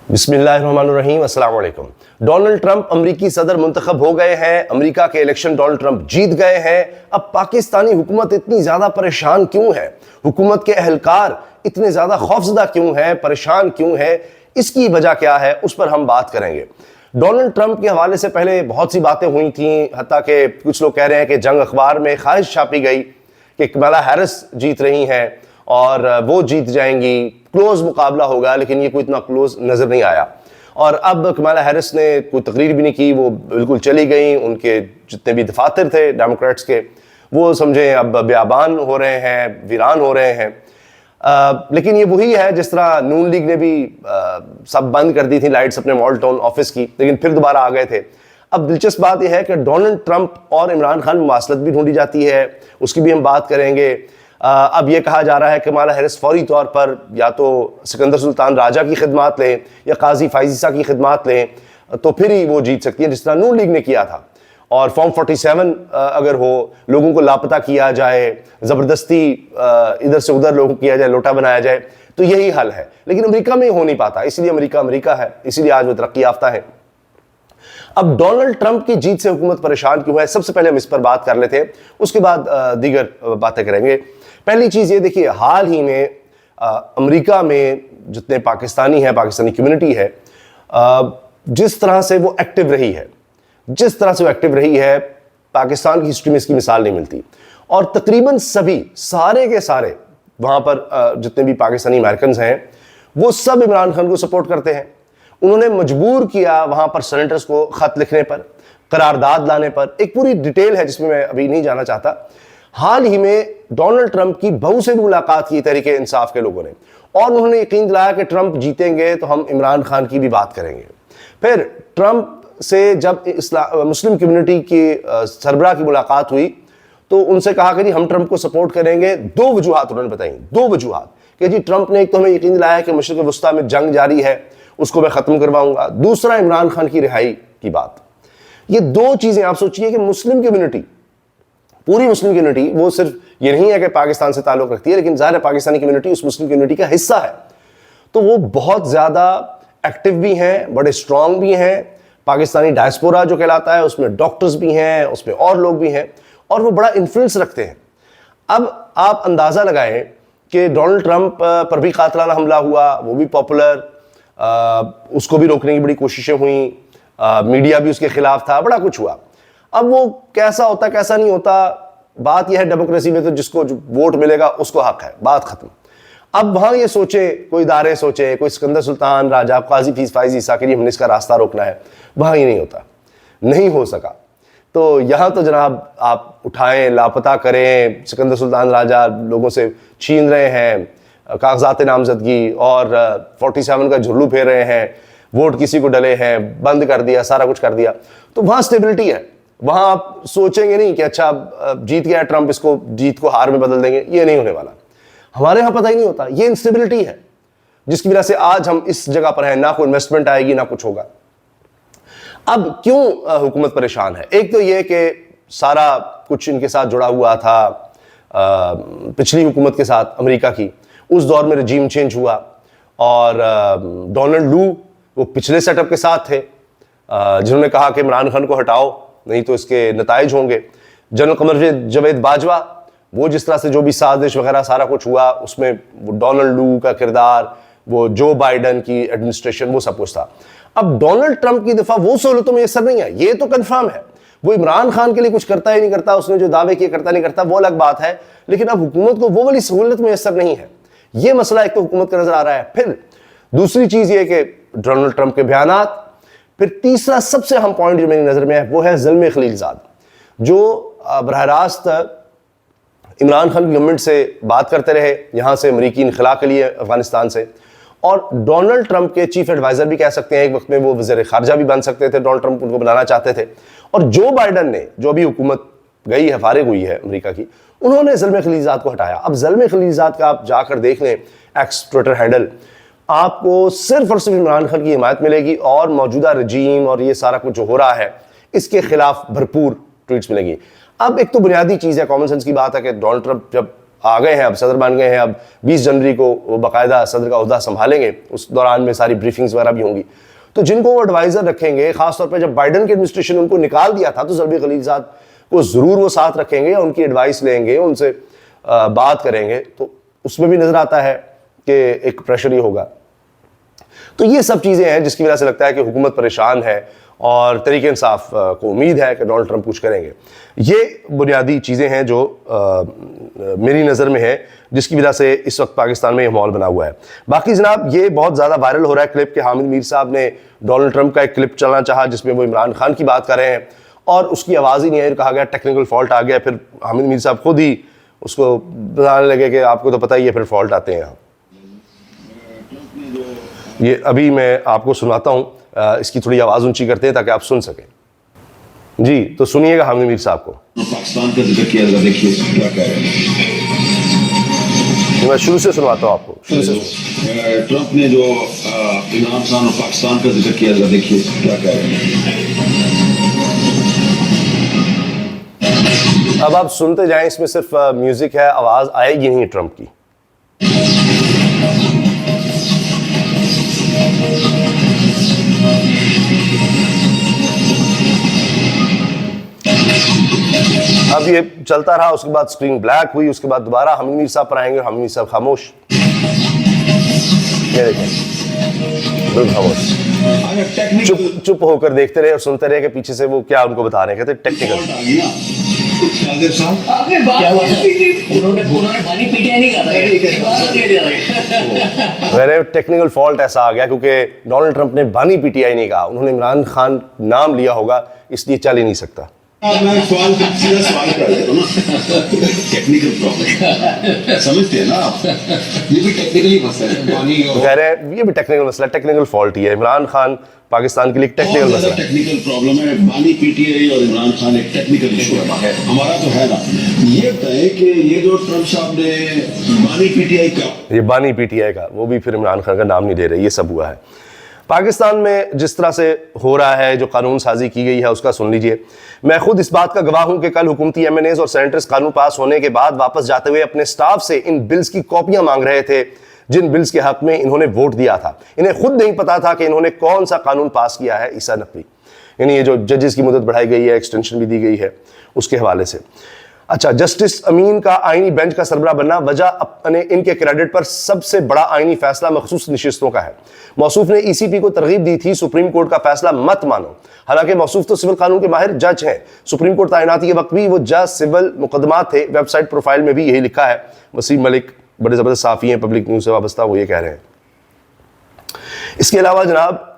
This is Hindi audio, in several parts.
बिस्मिल्लाहिर्रहमानिर्रहीम, अस्सलाम वालेकुम। डोनाल्ड ट्रंप अमरीकी सदर मुंतखब हो गए हैं। अमरीका के इलेक्शन डोनाल्ड ट्रंप जीत गए हैं। अब पाकिस्तानी हुकूमत इतनी ज़्यादा परेशान क्यों है, हुकूमत के अहलकार इतने ज़्यादा खौफजदा क्यों हैं, परेशान क्यों है, इसकी वजह क्या है, उस पर हम बात करेंगे। डोनाल्ड ट्रंप के हवाले से पहले बहुत सी बातें हुई थी, हत्ता कि कुछ लोग कह रहे हैं कि जंग अखबार में ख्वाहिश छापी गई कि कमला हैरिस जीत रही हैं और वो जीत जाएंगी, क्लोज मुकाबला होगा, लेकिन ये कोई इतना क्लोज नजर नहीं आया। और अब कमला हैरिस ने कोई तकरीर भी नहीं की, वो बिल्कुल चली गई। उनके जितने भी दफातर थे डेमोक्रेट्स के, वो समझे अब बयाबान हो रहे हैं, वीरान हो रहे हैं। लेकिन ये वही है जिस तरह नून लीग ने भी सब बंद कर दी थी लाइट्स अपने मॉडल टाउन ऑफिस की, लेकिन फिर दोबारा आ गए थे। अब दिलचस्प बात यह है कि डोनाल्ड ट्रंप और इमरान खान मुमासलत भी ढूंढी जाती है, उसकी भी हम बात करेंगे। अब यह कहा जा रहा है कि कमला हैरिस फौरी तौर पर या तो सिकंदर सुल्तान राजा की खिदमात लें या काजी फाइज़ा की खिदमात लें, तो फिर ही वो जीत सकती है, जिस तरह नून लीग ने किया था। और फॉर्म 47 अगर हो, लोगों को लापता किया जाए, ज़बरदस्ती इधर से उधर लोगों को किया जाए, लोटा बनाया जाए, तो यही हल है। लेकिन अमेरिका में हो नहीं पाता, इसलिए अमेरिका है, इसीलिए आज वो तरक्की याफ्ता है। अब डोनाल्ड ट्रंप की जीत से हुकूमत परेशान क्यों है, सबसे पहले हम इस पर बात कर लेते हैं, उसके बाद दीगर बातें करेंगे। पहली चीज़ ये देखिए, हाल ही में अमेरिका में जितने पाकिस्तानी हैं, पाकिस्तानी कम्युनिटी है, जिस तरह से वो एक्टिव रही है, पाकिस्तान की हिस्ट्री में इसकी मिसाल नहीं मिलती। और तकरीबन सभी, सारे के सारे वहाँ पर जितने भी पाकिस्तानी अमेरिकन हैं, वो सब इमरान खान को सपोर्ट करते हैं। उन्होंने मजबूर किया वहाँ पर सेनेटर्स को ख़त लिखने पर, करारदाद लाने पर। एक पूरी डिटेल है जिसमें मैं अभी नहीं जाना चाहता। हाल ही में डोनाल्ड ट्रंप की बहू से भी मुलाकात की तहरीक इंसाफ के लोगों ने, और उन्होंने यकीन दिलाया कि ट्रंप जीतेंगे तो हम इमरान खान की भी बात करेंगे। फिर ट्रंप से जब मुस्लिम कम्युनिटी की सरबराह की मुलाकात हुई तो उनसे कहा कि जी हम ट्रंप को सपोर्ट करेंगे। दो वजूहात उन्होंने बताई, दो वजूहात कि जी ट्रंप ने एक तो हमें यकीन दिलाया कि मशरिक़ वस्ता में जंग जारी है, उसको मैं ख़त्म करवाऊंगा, दूसरा इमरान खान की रिहाई की बात। ये दो चीज़ें आप सोचिए कि मुस्लिम कम्युनिटी, पूरी मुस्लिम कम्युनिटी, वो सिर्फ ये नहीं है कि पाकिस्तान से ताल्लुक़ रखती है, लेकिन ज़ाहिर पाकिस्तानी कम्युनिटी उस मुस्लिम कम्युनिटी का हिस्सा है, तो वो बहुत ज़्यादा एक्टिव भी हैं, बड़े स्ट्रॉन्ग भी हैं। पाकिस्तानी डायस्पोरा जो कहलाता है, उसमें डॉक्टर्स भी हैं, उसमें और लोग भी हैं, और वो बड़ा इन्फ्लुएंस रखते हैं। अब आप अंदाज़ा लगाएं कि डोनाल्ड ट्रंप पर भी कातलाना हमला हुआ, वो भी पॉपुलर, उसको भी रोकने की बड़ी कोशिशें हुई, मीडिया भी उसके खिलाफ था, बड़ा कुछ हुआ। अब वो कैसा होता कैसा नहीं होता, बात यह है डेमोक्रेसी में तो जिसको जो वोट मिलेगा उसको हक है, बात खत्म। अब वहां ये सोचे, कोई इदारे सोचे, कोई सिकंदर सुल्तान राजा, काजी फाइज़ के लिए हमने इसका रास्ता रोकना है, वहां ये नहीं होता, नहीं हो सका। तो यहाँ तो जनाब आप उठाएं, लापता करें, सिकंदर सुल्तान राजा लोगों से छीन रहे हैं कागजात नामजदगी, और 47 का झुल्लू फेर रहे हैं, वोट किसी को डले हैं, बंद कर दिया, सारा कुछ कर दिया। तो वहाँ स्टेबिलिटी है, वहाँ आप सोचेंगे नहीं कि अच्छा जीत गया ट्रंप, इसको जीत को हार में बदल देंगे, ये नहीं होने वाला। हमारे यहाँ पता ही नहीं होता, ये इंस्टेबिलिटी है जिसकी वजह से आज हम इस जगह पर हैं, ना कोई इन्वेस्टमेंट आएगी ना कुछ होगा। अब क्यों हुकूमत परेशान है? एक तो ये कि सारा कुछ इनके साथ जुड़ा हुआ था पिछली हुकूमत के साथ, अमेरिका की, उस दौर में रजीम चेंज हुआ, और डोनाल्ड लू वो पिछले सेटअप के साथ थे, जिन्होंने कहा कि इमरान खान को हटाओ नहीं तो इसके नताइज होंगे। जनरल कमर जावेद बाजवा, वो जिस तरह से जो भी साजिश वगैरह सारा कुछ हुआ, उसमें वो डोनाल्ड लू का किरदार, वो जो बाइडन की एडमिनिस्ट्रेशन, वो सब कुछ था। अब डोनाल्ड ट्रंप की दफा वो सहूलतों में असर नहीं है, ये तो कंफर्म है। वो इमरान खान के लिए कुछ करता ही नहीं करता, उसने जो दावे किए करता नहीं करता, वो अलग बात है, लेकिन अब हुकूमत को वो वाली सहूलत में असर नहीं है। ये मसला एक तो हुकूमत का नजर आ रहा है। फिर दूसरी चीज ये कि डोनाल्ड ट्रंप के बयानात। फिर तीसरा सबसे अहम पॉइंट जो मेरी नजर में है वो है ज़ुल्म खलीलजाद, जो बरह रास्त इमरान खान की गवर्नमेंट से बात करते रहे, यहाँ से अमरीकी इनखला के लिए अफगानिस्तान से, और डोनाल्ड ट्रंप के चीफ एडवाइजर भी कह सकते हैं, एक वक्त में वो वज़ीर ख़ारजा भी बन सकते थे, डोनाल्ड ट्रंप उनको बनाना चाहते थे। और जो बाइडन ने, जो अभी हुकूमत गई है, फारिग हुई है अमेरिका की, उन्होंने ज़ुल्म खलीलजाद को हटाया। अब ज़ुल्म खलीलजाद का आप जाकर देख लें एक्स ट्विटर हैंडल, आपको सिर्फ और सिर्फ इमरान खान की हिमायत मिलेगी, और मौजूदा रजीम और ये सारा कुछ जो हो रहा है इसके खिलाफ भरपूर ट्वीट्स मिलेंगी। अब एक तो बुनियादी चीज़ है, कॉमन सेंस की बात है कि डोनाल्ड ट्रंप जब आ गए हैं, अब सदर बन गए हैं, अब 20 जनवरी को वो बाकायदा सदर का ओहदा संभालेंगे, उस दौरान में सारी ब्रीफिंग्स वगैरह भी होंगी। तो जिनको वो एडवाइजर रखेंगे, खासतौर पर जब बाइडन की एडमिनिस्ट्रेशन उनको निकाल दिया था, तो ज़ल्बी खलीलज़ाद को ज़रूर वो साथ रखेंगे या उनकी एडवाइस लेंगे, उनसे बात करेंगे, तो उसमें भी नज़र आता है कि एक प्रेशर ही होगा। तो ये सब चीज़ें हैं जिसकी वजह से लगता है कि हुकूमत परेशान है और तहरीक इंसाफ को उम्मीद है कि डोनाल्ड ट्रंप कुछ करेंगे। ये बुनियादी चीज़ें हैं जो मेरी नज़र में है, जिसकी वजह से इस वक्त पाकिस्तान में ये माहौल बना हुआ है। बाकी जनाब, ये बहुत ज़्यादा वायरल हो रहा है क्लिप कि हामिद मीर साहब ने डोनाल्ड ट्रंप का एक क्लिप चलाना चाहा जिसमें वो इमरान खान की बात कर रहे हैं और उसकी आवाज़ ही नहीं आई, कहा गया टेक्निकल फॉल्ट आ गया। फिर हामिद मीर साहब खुद ही उसको बताने लगे कि आपको तो पता ही है फिर फॉल्ट आते हैं। ये अभी मैं आपको सुनाता हूँ, इसकी थोड़ी आवाज़ ऊंची करते हैं ताकि आप सुन सकें। जी, तो सुनिएगा हामिद मीर साहब को। पाकिस्तान का जिक्र किया, देखिए क्या कह रहे हैं। मैं शुरू से सुनवाता हूँ आपको, शुरू से। ट्रंप ने जो इमरान खान और पाकिस्तान का जिक्र किया, देखिए क्या कह रहे हैं। अब आप सुनते जाएं, इसमें सिर्फ म्यूजिक है, आवाज़ आएगी नहीं ट्रंप की। अब ये चलता रहा, उसके बाद स्क्रीन ब्लैक हुई, उसके बाद दोबारा हामिद मीर साहब पर आएंगे, हामिद मीर साहब खामोश। ये देखें, बिल्कुल खामोश, चुप होकर देखते रहे और सुनते रहे कि पीछे से वो क्या उनको बता रहे हैं। कहते टेक्निकल टेक्निकल फॉल्ट ऐसा आ गया क्योंकि डोनाल्ड ट्रंप ने बानी पीटीआई नहीं कहा, उन्होंने इमरान खान नाम लिया होगा, इसलिए चल ही नहीं सकता। मैं सीधा सवाल कर लेता हूँ ना, टेक्निकल प्रॉब्लम समझते हैं ना आप, ये भी टेक्निकली मसला है। कह रहे हैं ये भी टेक्निकल मसला, टेक्निकल फॉल्ट ही है। इमरान खान पाकिस्तान के लिए टेक्निकल मसला, टेक्निकल प्रॉब्लम है। बानी पीटीआई और इमरान खान एक टेक्निकल इशू है, हमारा तो है ना। ये बताएं कि ये जो ट्रंप साहब ने बानी पीटीआई का, ये बानी पीटीआई का, वो भी फिर इमरान खान का नाम नहीं ले रहे, ये सब हुआ है। पाकिस्तान में जिस तरह से हो रहा है, जो कानून साजी की गई है, उसका सुन लीजिए। मैं खुद इस बात का गवाह हूं कि कल हुकूमती एमएनएज और सेनेटर्स कानून पास होने के बाद वापस जाते हुए अपने स्टाफ से इन बिल्स की कॉपियां मांग रहे थे जिन बिल्स के हक में इन्होंने वोट दिया था। इन्हें खुद नहीं पता था कि इन्होंने कौन सा कानून पास किया है। ईसा नकवी, यानी ये जो जजेस की मुद्दत बढ़ाई गई है, एक्सटेंशन भी दी गई है, उसके हवाले से। अच्छा, जस्टिस अमीन का आईनी बेंच का सरबराह बनना वजह अपने इनके क्रेडिट पर सबसे बड़ा आईनी फैसला मखसूस नशिस्तों का है। मौसूफ ने ईसीपी को तरगीब दी थी सुप्रीम कोर्ट का फैसला मत मानो। हालांकि मौसूफ तो सिविल कानून के माहिर जज हैं, सुप्रीम कोर्ट तैनाती के वक्त भी वो जज सिविल मुकदमात थे। वेबसाइट प्रोफाइल में भी यही लिखा है। वसीम मलिक बड़े जबरदस्त साफी हैं, पब्लिक न्यूज से वाबस्ता, वो ये कह रहे हैं। इसके अलावा जनाब,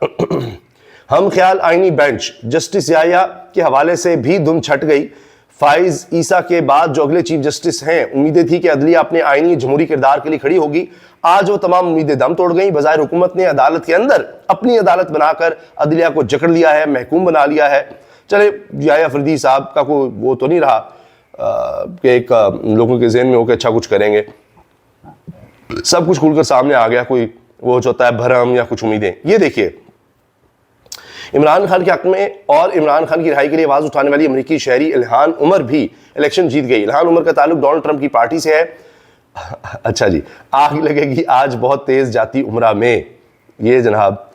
हम ख्याल आईनी बेंच जस्टिस याया के हवाले से भी धुन छट गई। फाइज ईसा के बाद जो अगले चीफ जस्टिस हैं, उम्मीदें थी कि अदलिया अपने आईनी जमहूरी किरदार के लिए खड़ी होगी। आज वो तमाम उम्मीदें दम तोड़ गई। बजाय हुकूमत ने अदालत के अंदर अपनी अदालत बनाकर अदलिया को जकड़ लिया है, महकूम बना लिया है। चले, याया फरीदी साहब का कोई वो तो नहीं रहा कि एक लोगों के जहन में हो कि अच्छा कुछ करेंगे। सब कुछ खुलकर सामने आ गया, कोई वो होता है भरम या कुछ उम्मीदें। ये देखिए, इमरान खान के हक में और इमरान खान की रिहाई के लिए आवाज उठाने वाली अमेरिकी शहरी इल्हान उमर भी इलेक्शन जीत गई। इल्हान उमर का ताल्लुक डोनाल्ड ट्रंप की पार्टी से है। अच्छा जी, आग लगेगी आज बहुत तेज जाती उमरा में, ये जनाब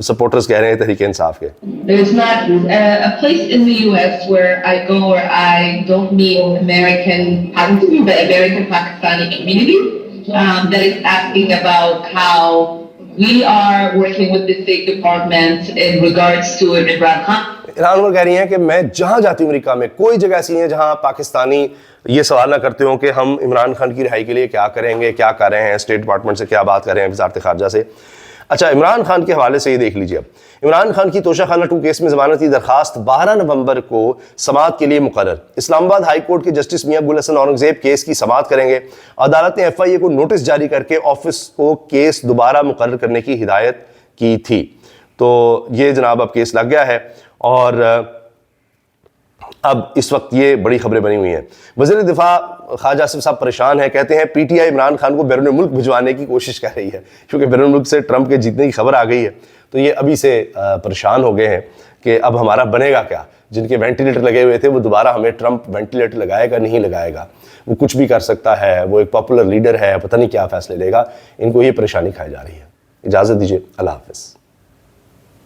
सपोर्टर्स कह रहे हैं तहरीक इंसाफ के। There's not a place in the US where I go where I don't meet American Pakistani community that is asking about how we are working with the State Department in regards to Imran Khan. Ilhan Omar कह रही हैं कि मैं जहां जाती हूं अमेरिका में, कोई जगह ऐसी है जहां पाकिस्तानी ये सवाल ना करते हो कि हम इमरान खान की रिहाई के लिए क्या करेंगे, क्या कर रहे हैं, स्टेट डिपार्टमेंट से क्या बात कर रहे हैं, वजारत खारजा से। अच्छा, इमरान खान के हवाले से ये देख लीजिए। अब इमरान खान की तोशाखाना 2 केस में जमानती दरखास्त 12 नवंबर को समाअत के लिए मुकर्रर। इस्लामाबाद हाई कोर्ट के जस्टिस मियां गुल हसन औरंगजेब केस की समाअत करेंगे। अदालत ने FIA को नोटिस जारी करके ऑफिस को केस दोबारा मुकर्रर करने की हिदायत की थी। तो ये जनाब अब केस लग गया है और अब इस वक्त ये बड़ी खबरें बनी हुई हैं। वज़ीर दिफा ख्वाजा आसिफ साहब परेशान हैं, कहते हैं PTI इमरान खान को बैरून मुल्क भिजवाने की कोशिश कर रही है, क्योंकि बैरून मुल्क से ट्रंप के जीतने की खबर आ गई है। तो ये अभी से परेशान हो गए हैं कि अब हमारा बनेगा क्या। जिनके वेंटिलेटर लगे हुए थे वो दोबारा हमें ट्रंप वेंटिलेटर लगाएगा नहीं लगाएगा, वो कुछ भी कर सकता है, वो एक पॉपुलर लीडर है, पता नहीं क्या फैसले लेगा। इनको ये परेशानी खाई जा रही है। इजाज़त दीजिए, अल्लाह हाफ़िज़।